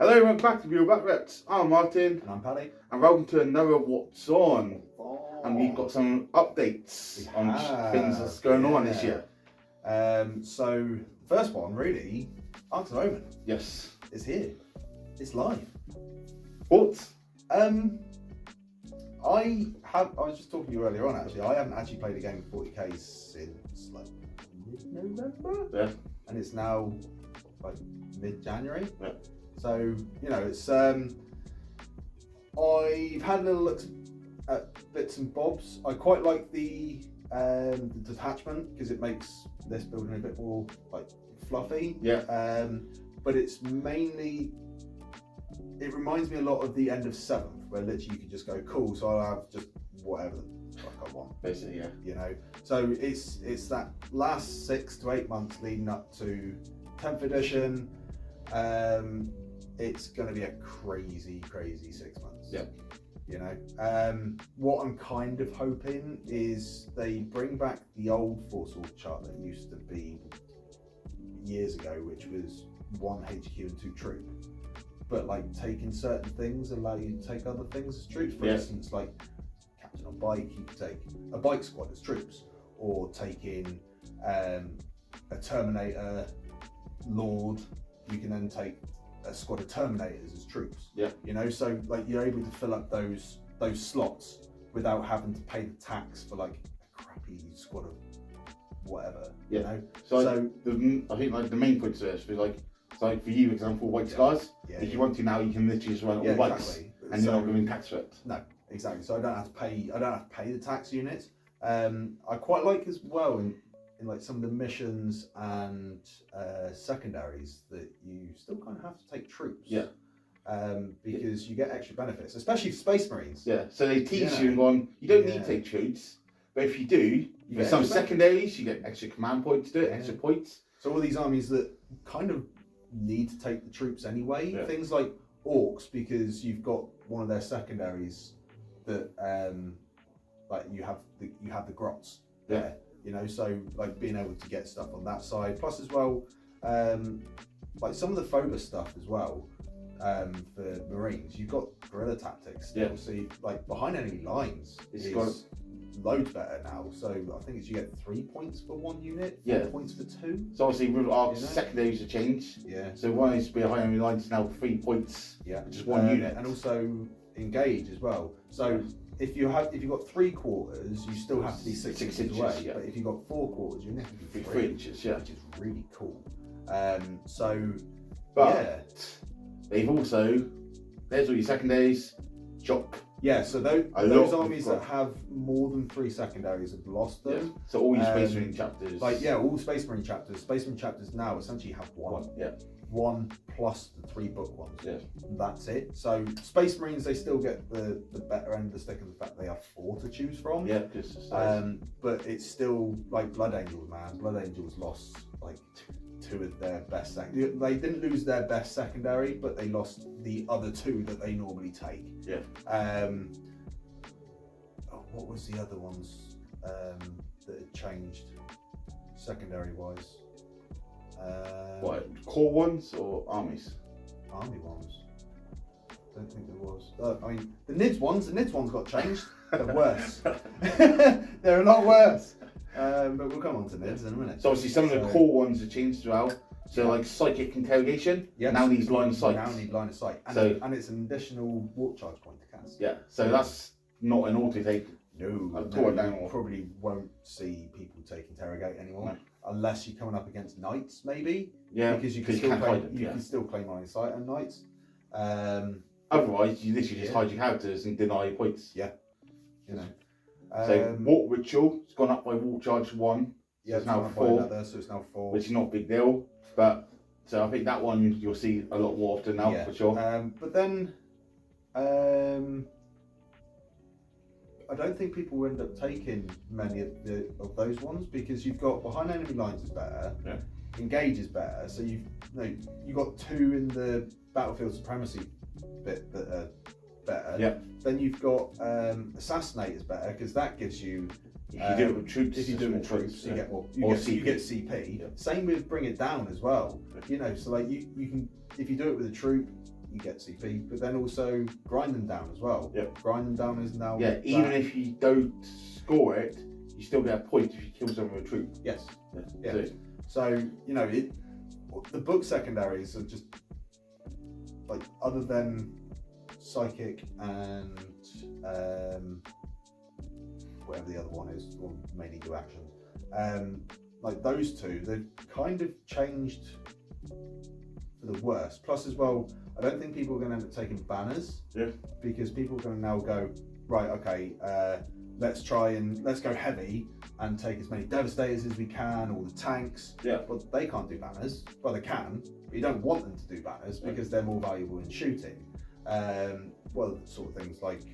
Hello, welcome back to Bugle Back Reps. I'm Martin. And I'm Paddy. And welcome to another Wasson. Oh. And we've got some updates on things that's going on this year. So, first one, really, Arcs of Omen. Yes. It's here. It's live. Thoughts? I was just talking to you earlier on, actually. I haven't actually played a game of 40k since, like, mid-November? Yeah. And it's now, like, mid-January. Yeah. So, you know, it's, I've had a little look at bits and bobs. I quite like the detachment because it makes this building a bit more, like, fluffy. Yeah. But it's mainly, it reminds me a lot of the end of 7th, where literally you can just go, cool, so I'll have just whatever the fuck I want. Basically, yeah. You know, so it's that last 6 to 8 months leading up to 10th edition. It's going to be a crazy 6 months. Yeah. You know, what I'm kind of hoping is they bring back the old Force Org chart that used to be years ago, which was 1 HQ and 2 troop. But like taking certain things allow you to take other things as troops. For instance, like captain on bike, you could take a bike squad as troops, or taking a Terminator Lord. You can then take a squad of Terminators as troops. Yeah. You know, so like you're able to fill up those slots without having to pay the tax for like a crappy squad of whatever. Yeah. You know. So I think like the main point to this is like, so like for you, for example, white scars. Yeah, if you want to now, you can literally just run all whites, exactly. and you're not going to tax for it. No, exactly. So I don't have to pay the tax units. I quite like as well in like some of the missions and secondaries that you still kind of have to take troops. Yeah. Because you get extra benefits, especially for Space Marines. Yeah. So they teach you and go, you don't need to take troops, but if you do, you get some secondaries. You get extra command points to do it, extra points. So all these armies that kind of need to take the troops anyway. Yeah. Things like Orcs, because you've got one of their secondaries that like you have the grots there. Yeah. You know, so like being able to get stuff on that side, plus as well, like some of the Phobos stuff as well, for Marines, you've got guerrilla tactics. Yeah. So like behind enemy lines is loads better now. So I think you get 3 points for 1 unit, 4 points for 2. So obviously with our secondaries have changed. Yeah. So one is behind enemy lines now 3 points. Yeah. Just 1 unit. And also engage as well. So if you've got 3 quarters, you still have to be 6 inches away. Yeah. But if you've got 4 quarters, you only have to be 3 inches. Yeah. Which is really cool. They've also, there's all your secondaries, jock. Yeah, so those armies that have more than 3 secondaries have lost them. Yeah. So all your Space Marine chapters. All Space Marine chapters. Space Marine chapters now essentially have 1. Yeah. 1 plus the 3 book ones. Yeah. That's it. So Space Marines, they still get the better end of the stick of the fact they have 4 to choose from. Yeah, because but it's still like Blood Angels, man. Blood Angels lost like 2 of their best they didn't lose their best secondary, but they lost the other 2 that they normally take. Yeah. What was the other ones that had changed secondary wise? What, core ones or armies? Army ones. Don't think there was. I mean, the NIDS ones got changed. They're worse. They're a lot worse. But we'll come on to NIDS in a minute. So obviously some of the core ones have changed as well. So like psychic interrogation now needs line of sight. Now need line of sight. And it's an additional warp charge point to cast. Yeah. So that's not an auto take. No, you probably won't see people take interrogate anymore, unless you're coming up against knights, maybe. Yeah, because you can still claim line of sight on knights. Otherwise, you literally just hide your characters and deny your points. Yeah, you know. So Warp Ritual has gone up by Warp Charge 1. Yeah, it's now 4. So it's now 4, which is not a big deal. But so I think that one you'll see a lot more often now for sure. But then. I don't think people will end up taking many of those ones, because you've got behind enemy lines is better, engage is better, so you've got 2 in the battlefield supremacy bit that are better. Yeah. Then you've got assassinate is better, because that gives you If you do it with troops, if you do it with troops, you get more. You get CP. Yeah. Same with bring it down as well. You know, so like you can, if you do it with a troop, you get CP, but then also grind them down as well. Yeah. Grind them down is now. Yeah, even if you don't score it, you still get a point if you kill someone with a troop. Yes. Yeah. Yeah. So, you know, the book secondaries are just like, other than psychic and whatever the other one is, or mainly do action. Like those two, they've kind of changed for the worse. Plus, as well, I don't think people are going to end up taking banners. Yeah. Because people are going to now go, right, okay, let's go heavy and take as many devastators as we can, all the tanks. Yeah. But they can't do banners. Well, they can, but you don't want them to do banners because they're more valuable in shooting. Well, sort of things like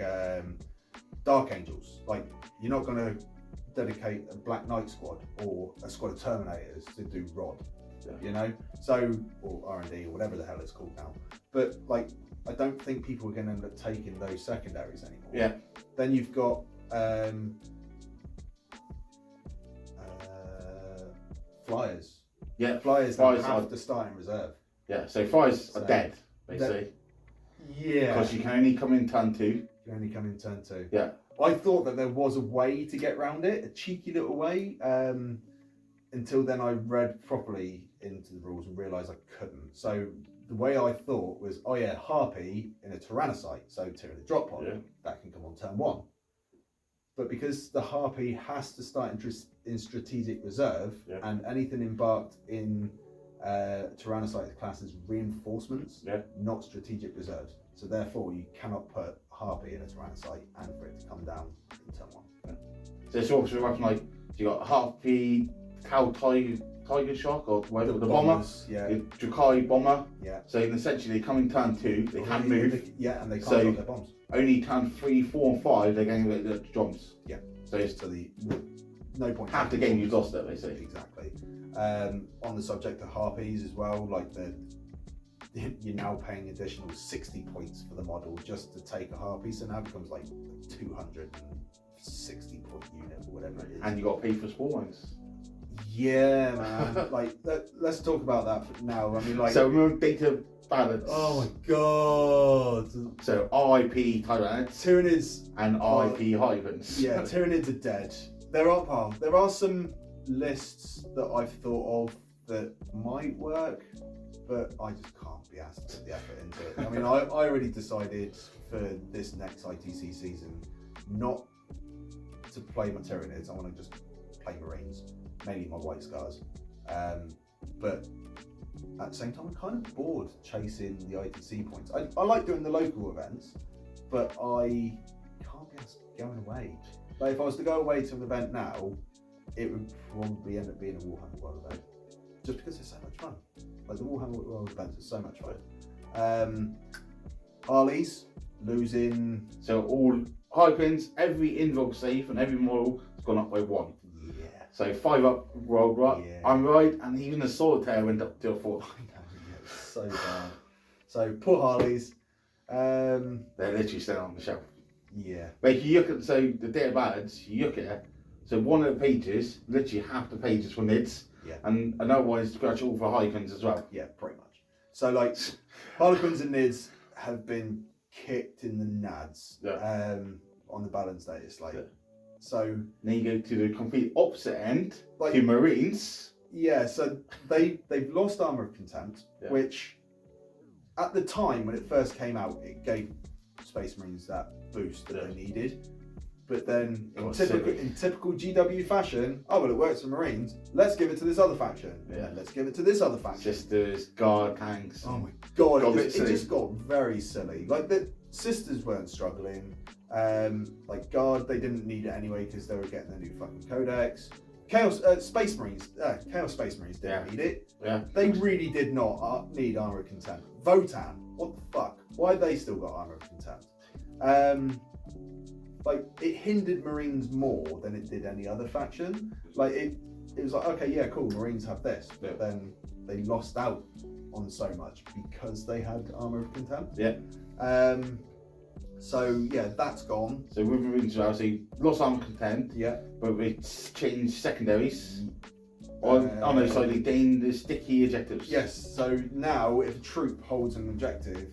Dark Angels. Like, you're not going to dedicate a Black Knight squad or a squad of Terminators to do Rod. Yeah. You know, so, or R&D or whatever the hell it's called now. But like, I don't think people are going to end up taking those secondaries anymore. Yeah. Then you've got flyers. Yeah. Flyers Flyers have to start in reserve. Yeah. So flyers are dead, basically. Yeah. Because you can only come in turn 2. You can only come in turn 2. Yeah. I thought that there was a way to get around it, a cheeky little way. Until then, I read properly into the rules and realised I couldn't. So the way I thought was, oh yeah, Harpy in a Tyrannocyte, so Tyranid drop pod, that can come on turn 1. But because the Harpy has to start in strategic reserve, and anything embarked in Tyrannocyte class is reinforcements, not strategic reserves. So therefore, you cannot put Harpy in a Tyrannocyte and for it to come down in turn 1. So it's also like you got Harpy, Cow Tiger Shark, or whatever, the bomber, the Drakai bomber. Yeah. So essentially, they come in turn 2, they can't move. And they can't So drop their bombs. only turn 3, 4, and 5, they're going to get the jumps. Yeah. So it's to the no point. half the game you've lost it, basically. Exactly. On the subject of Harpies as well, like you're now paying additional 60 points for the model just to take a Harpy, so now it becomes like 260 point unit or whatever it is. And you got to pay for spawns. Yeah, man. Like, let's talk about that for now. I mean, like. So remember data balance. Oh my god. So RIP Tyranids. Tyranids and RIP Hyphens. Yeah, Tyranids are dead. There are some lists that I've thought of that might work, but I just can't be asked to put the effort into it. I mean, I already decided for this next ITC season not to play my Tyranids. I want to just play Marines, mainly my White Scars. But at the same time, I'm kind of bored chasing the ITC points. I like doing the local events, but I can't be asked going away. Like, if I was to go away to an event now, it would probably end up being a Warhammer World event, just because it's so much fun. Like, the Warhammer World events are so much fun. Harleys losing. So all Hyphens, every invuln save and every model has gone up by 1. Yeah. So 5 up rolled right. Yeah. I'm right, and even the Solitaire went up to a 4. I know, yeah, it's so bad. So poor Harleys. They're literally still on the shelf. Yeah. But if you look at the data balance, you look at it. So one of the pages, literally half the page is for NIDs, and another one is pretty much all for Hyphens as well. Yeah, pretty much. So like, Harlequins and NIDs have been kicked in the nads on the balance day. It's like, so then you go to the complete opposite end, like, to Marines. Yeah, so they've lost Armour of Contempt, which at the time when it first came out, it gave Space Marines that boost that they needed. But then in typical GW fashion, oh well, it works for Marines, let's give it to this other faction. Yeah, let's give it to this other faction. Sisters, guard, tanks. Oh my god, it just got very silly. Like, the Sisters weren't struggling. Like, guard, they didn't need it anyway because they were getting the new fucking codex. Chaos Space Marines didn't need it. Yeah. They really did not need Armour of Contempt. Votan, what the fuck? Why have they still got Armour of Contempt? Like, it hindered Marines more than it did any other faction. Like, it was like, okay, yeah, cool, Marines have this, but then they lost out on so much because they had Armour of Contempt. Yeah. So yeah, that's gone. So with Marines, obviously lost Armour of Contempt. Yeah. But we changed secondaries. On no, sorry, they gained the sticky objectives. Yes. So now, if a troop holds an objective,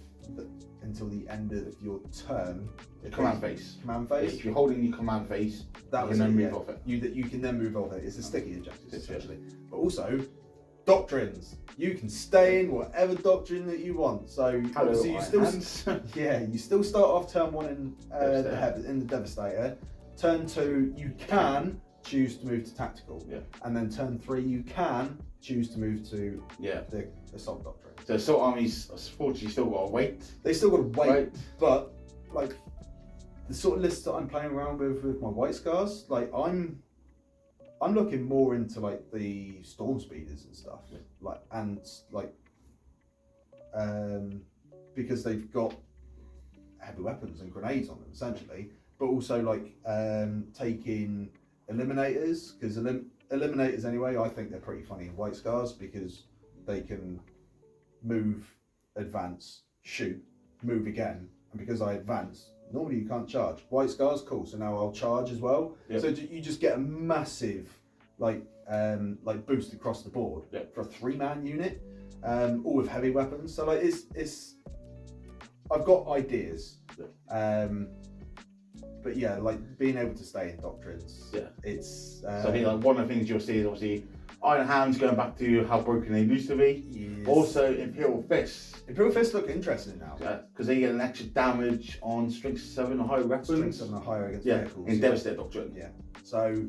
until the end of your turn. Command phase. Command phase. If you're holding your command phase, you can then move off it. You can then move off it. It's a sticky objective essentially. But also, doctrines. You can stay in whatever doctrine that you want. So obviously you still start off turn 1 in the Devastator. Turn 2 you can choose to move to tactical. Yeah. And then turn 3 you can choose to move to the assault doctrine. So assault armies, unfortunately, still got to wait. They still got to wait, but like the sort of list that I'm playing around with my White Scars, like I'm looking more into like the storm speeders and stuff, because they've got heavy weapons and grenades on them essentially, but also like taking eliminators, because eliminators anyway, I think they're pretty funny in White Scars because they can move, advance, shoot, move again, and because I advance, normally you can't charge. White Scars, cool. So now I'll charge as well. Yep. So you just get a massive like boost across the board for a 3-man unit, all with heavy weapons. So like it's I've got ideas, but yeah, like being able to stay in doctrines. Yeah, it's. So I think like one of the things you'll see is obviously Iron Hands going back to how broken they used to be. Yes. Also, Imperial Fists. Imperial Fists look interesting now. Yeah, because they get an extra damage on strength 7 or higher weapons. Strength 7 or higher against vehicles. In Devastator Doctrine. Yeah. So,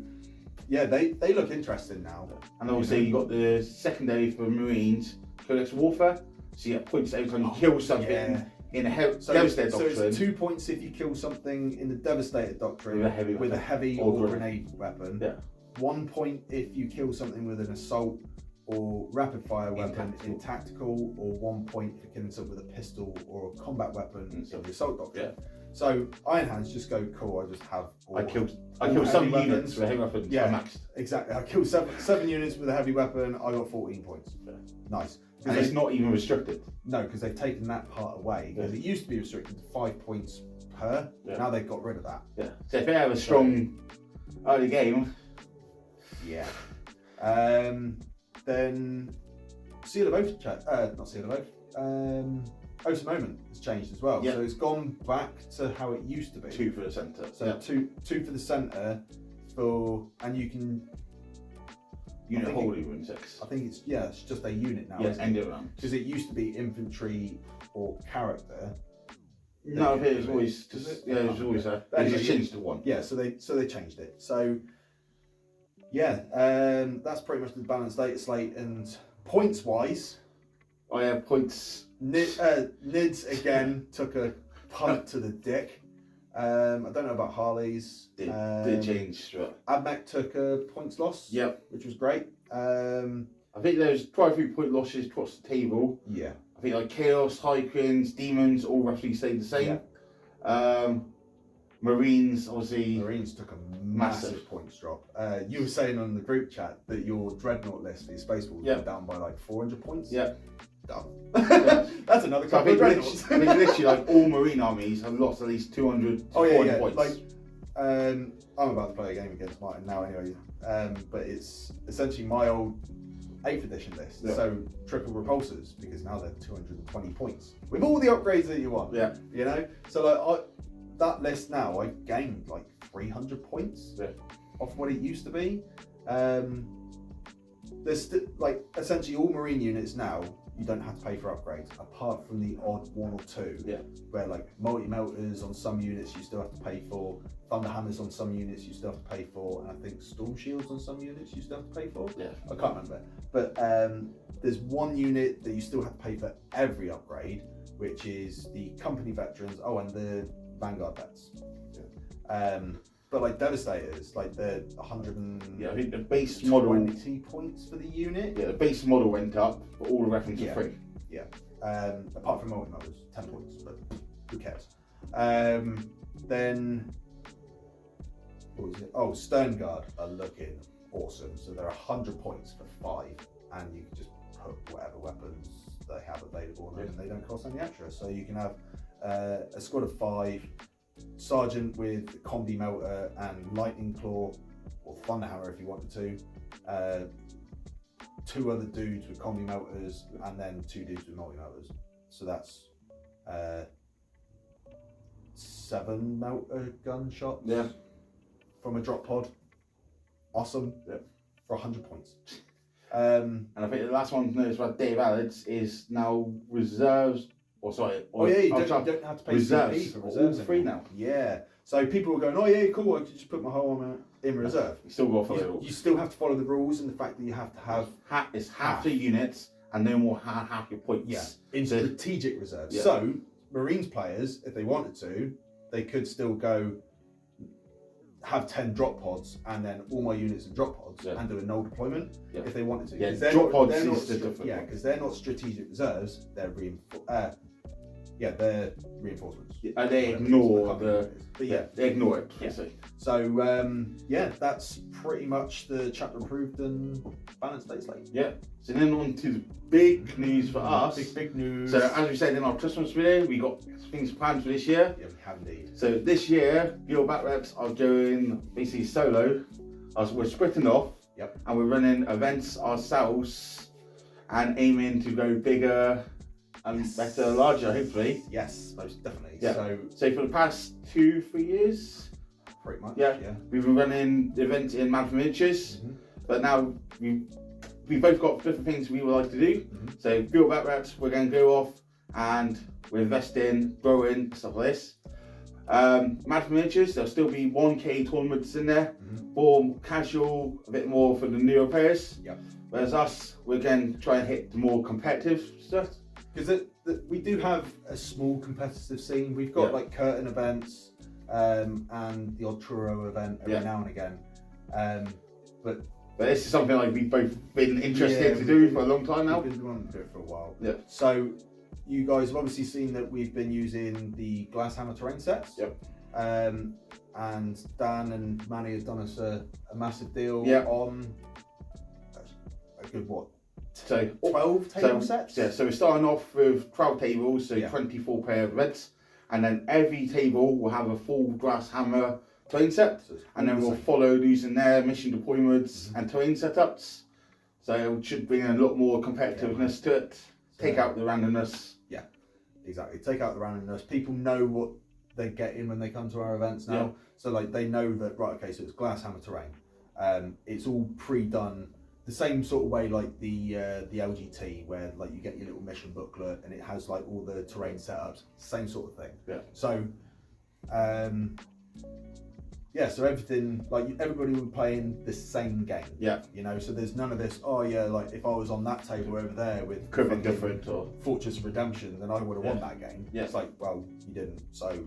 yeah, they look interesting now. And obviously, you got the secondary for Marines, Codex Warfare. So you get points every time you kill something. Yeah. In a Devastator Doctrine. So it's 2 points if you kill something in the Devastator Doctrine with a heavy or grenade weapon. Yeah. 1 point if you kill something with an assault or rapid fire weapon in tactical, or 1 point if you're killing something with a pistol or a combat weapon in the assault doctrine. Yeah. So Iron Hands just go cool. I just have. I kill 7 units with a heavy weapon. Yeah, maxed. Exactly. I kill seven units with a heavy weapon. I got 14 points. Yeah. Nice. And it's not even restricted. No, because they've taken that part away. Because it used to be restricted to 5 points per. Yeah. Now they've got rid of that. Yeah. So if they have a strong early game. Yeah. Then Seal of Oath, not Seal of Oath, Oath of Moment has changed as well. Yep. So it's gone back to how it used to be. 2 for the centre. So two for the centre, and you can... Unit holding room 6. I think it's just a unit now. Yes, end of round. Because it used to be infantry or character. No, it was always it was always there. They just changed to 1. Yeah, so they changed it. So yeah, that's pretty much the balanced data slate. And points wise, I have points. Nids again took a punt to the dick. I don't know about Harley's. Did change. Admech took a points loss. Yep, which was great. I think there's quite a few point losses across the table. Yeah. I think like Chaos, Tycoons, Demons all roughly stayed the same. Yeah. Marines, obviously. Marines took a massive points drop. You were saying on the group chat that your Dreadnought list for your Spaceballs went down by like 400 points. Yeah. Done. That's another couple of Dreadnoughts. I think literally like all Marine armies have lost at least 200 to 400 points. Like, I'm about to play a game against Martin now anyway. But it's essentially my old 8th edition list. Yeah. So triple repulsors, because now they're 220 points. With all the upgrades that you want. Yeah. You know? So like that list now, I gained like 300 points off what it used to be. There's like essentially all Marine units now, you don't have to pay for upgrades, apart from the odd 1 or 2. Yeah. Where like multi-melters on some units you still have to pay for, thunder hammers on some units you still have to pay for, and I think storm shields on some units you still have to pay for. Yeah. I can't remember. But there's one unit that you still have to pay for every upgrade, which is the company veterans. Oh, and the Vanguard vets. Yeah. But like Devastators, like they're 100 and I think the base model 20 points for the unit. Yeah, the base model went up, but all the weapons are free. Yeah. Apart from multi-motors, 10 points, but who cares? Then what was it? Oh, Stern Guard are looking awesome. So they're 100 points for 5, and you can just put whatever weapons they have available on them, and they don't cost any extra. So you can have a squad of 5. Sergeant with Combi Melter and Lightning Claw, or Thunderhammer if you wanted to. 2 other dudes with Combi Melters, and then 2 dudes with multi melters. So that's 7 melter gun shots. Yeah. From a drop pod. Awesome. Yeah. For 100 points. And I think the last one to notice about Dave Allard's is now reserves. You don't have to pay reserves. CP for reserves. All free now. Yeah. So people were going, oh yeah, cool, I could just put my whole arm in reserve. You still got to follow the rules. You still have to follow the rules, and the fact that you have to have it's half the units and no more half your points. Yeah. In strategic reserves. Yeah. So Marines players, if they wanted to, they could still go have 10 drop pods and then all my units in drop pods and do a null deployment if they wanted to. Yeah, drop pods is the different one. Yeah, because they're not strategic reserves, they're reinforcements. And they ignore they ignore it. Yeah. So that's pretty much the chapter approved and balanced day slate. Yeah. So then on to the big news for us. Big news. So as we said in our Christmas video, we got things planned for this year. Yeah, we have indeed. So this year, Bugle Back Reps are going basically solo. We're splitting off. Yep. And we're running events ourselves and aiming to go bigger and better, larger, hopefully. Yes, most definitely. Yeah. So for the past 2-3 years, pretty much. Yeah. We've been running events in Man for Miniatures, but now we both got different things we would like to do. So Bugle Back Reps, we're going to go off and we're investing, growing, stuff like this. Man for Miniatures, there'll still be 1K tournaments in there, for casual, a bit more for the newer players. Yep. Whereas us, we're going to try and hit the more competitive stuff. Because we do have a small competitive scene. We've got like curtain events and the odd Truro event every now and again. But this is something like we've both been interested to do for a long time now. We've been wanting to do it for a while. Yeah. So you guys have obviously seen that we've been using the Glass Hammer terrain sets. Yep. And Dan and Manny have done us a massive deal on a good 12 table sets? Yeah, so we're starting off with 12 tables, so 24 player events, and then every table will have a full Glass Hammer terrain set, and then we'll follow using their mission deployments and terrain setups. So it should bring a lot more competitiveness to it, take out the randomness. Yeah, exactly. Take out the randomness. People know what they're getting when they come to our events now. Yeah. So like they know that, right, okay, so it's Glass Hammer terrain. It's all pre-done. The same sort of way like the LGT, where like you get your little mission booklet and it has like all the terrain setups, same sort of thing. Yeah. So, so everything, like everybody will be playing the same game. Yeah. You know, so there's none of this, oh yeah, like if I was on that table over there with could be different or Fortress of Redemption, then I would have won that game. Yeah. It's like, well, you didn't. So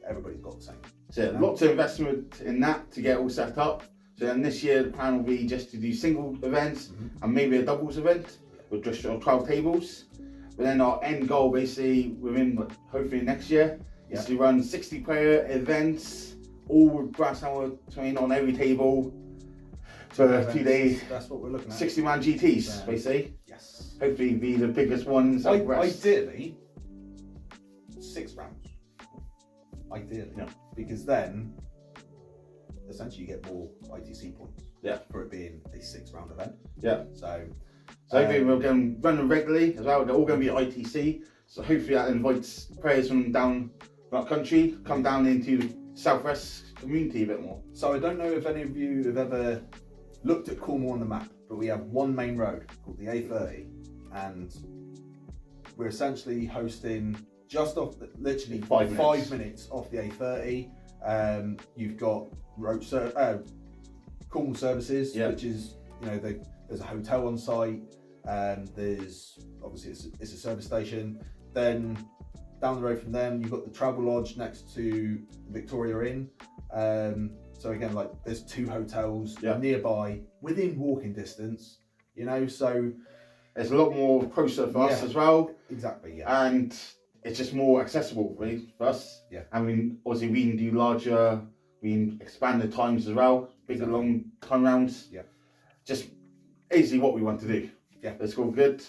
everybody's got the same. So lots of investment in that to get all set up. So then this year the plan will be just to do single events and maybe a doubles event with just 12 tables. But then our end goal basically within hopefully next year is to run 60 player events, all with Glass Hammer terrain on every table for 2 days. That's what we're looking at. 60 man GTs basically. Yes. Hopefully be the biggest ones. Ideally, 6 rounds. Ideally. Yeah. Because then essentially you get more ITC points for it being a 6-round event. Yeah. So hopefully we're going to run them regularly as well. They're all going to be ITC. So hopefully that invites players from down that country come down into Southwest community a bit more. So I don't know if any of you have ever looked at Cornwall on the map, but we have one main road called the A30, and we're essentially hosting just off literally 5 minutes off the A30. You've got Cornwall Services, which is, you know, there's a hotel on site, there's obviously it's a service station. Then down the road from them, you've got the Travel Lodge next to Victoria Inn. So again, like there's 2 hotels nearby within walking distance, you know, so it's a lot more closer for us as well. Exactly, and it's just more accessible really for us. Yeah. I mean, obviously we can do larger, we can expand the times as well, bigger long time rounds. Yeah. Just easily what we want to do. Yeah. It's all good.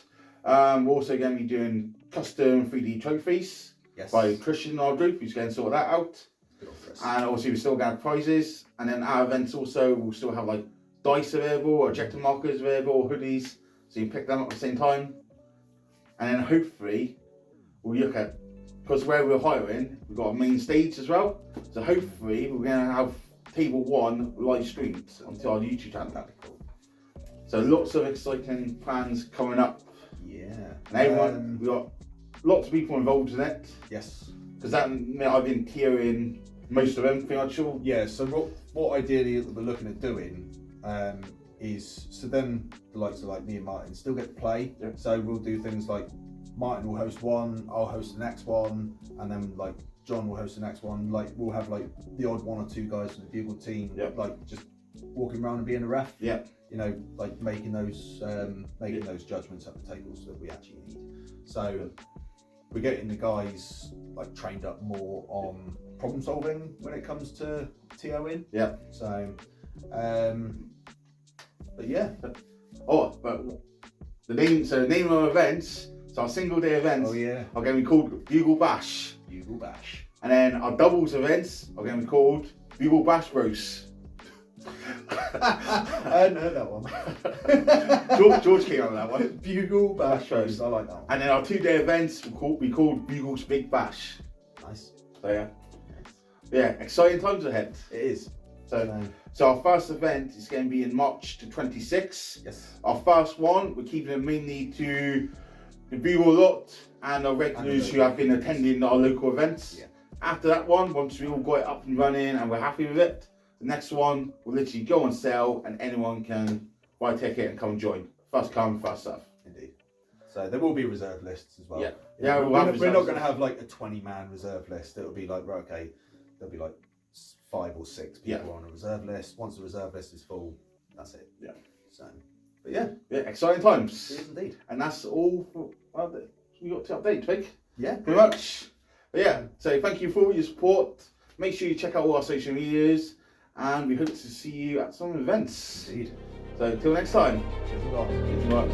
We're also going to be doing custom 3D trophies by Christian in our group, who's going to sort that out. And obviously we still got prizes, and then our events also will still have like dice available, or objective markers available, or hoodies, so you can pick them up at the same time. And then hopefully we'll look at because where we're hiring, we've got a main stage as well. So hopefully we're going to have table 1 live streamed onto our YouTube channel. That'd be cool. So lots of exciting plans coming up. Yeah. And everyone, we've got lots of people involved in it. Yes. Because that I've been tiering most of them, pretty much all. Yeah, so what ideally we're looking at doing is, so then the likes of like me and Martin still get to play. Yeah. So we'll do things like Martin will host one, I'll host the next one, and then like John will host the next one. Like we'll have like the odd 1 or 2 guys from the Bugle team, like just walking around and being a ref. Yeah. You know, like making those judgments at the tables that we actually need. So we're getting the guys like trained up more on problem solving when it comes to TOing. Yeah. So, but yeah. But the name of our events, so our single day events, are going to be called Bugle Bash. Bugle Bash. And then our doubles events are going to be called Bugle Bash Bros. I hadn't heard that one. George came on that one. Bugle Bash Bros. I like that one. And then our 2-day events will be called Bugle's Big Bash. Nice. So yeah, exciting times ahead. It is. So our first event is going to be in March to 26. Yes. Our first one, we're keeping it mainly to the Bugle lot and our regulars who have been attending our local events. Yeah. After that one, once we all got it up and running and we're happy with it, the next one will literally go on sale and anyone can buy a ticket and come and join. First come, first serve. Indeed. So there will be reserve lists as well. Yeah. We're not going to have like a 20-man reserve list. It'll be like, right, okay, there'll be like 5 or 6 people on a reserve list. Once the reserve list is full, that's it. Yeah. So, but yeah, exciting times. it is indeed. And that's all for, we got to update, Twig. Yeah, pretty much. But yeah, so thank you for all your support. Make sure you check out all our social medias, and we hope to see you at some events. Indeed. So until next time. Cheers, Good luck.